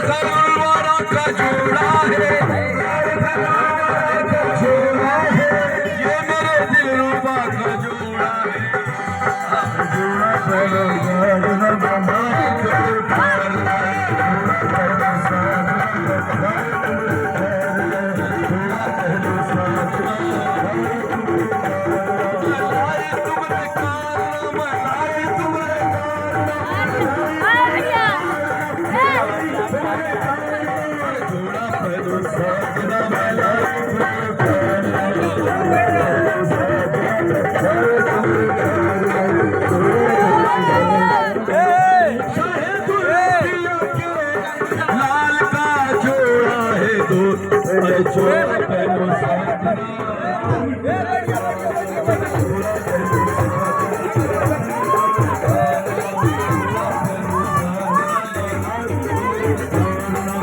सलवारों का जोड़ा है, ये मेरे दिलरुबा का जोड़ा है। लाल का जोड़ा है दो, जोड़ा पहनो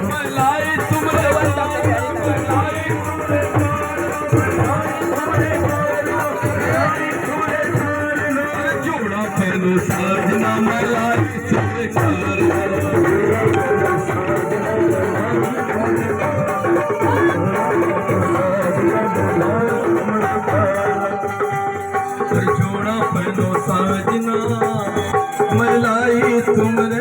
मलाई तुमरे जोड़ा पहनो साजना मलाई तुमरे जोड़ा पहनो साजना मलाई तुमरे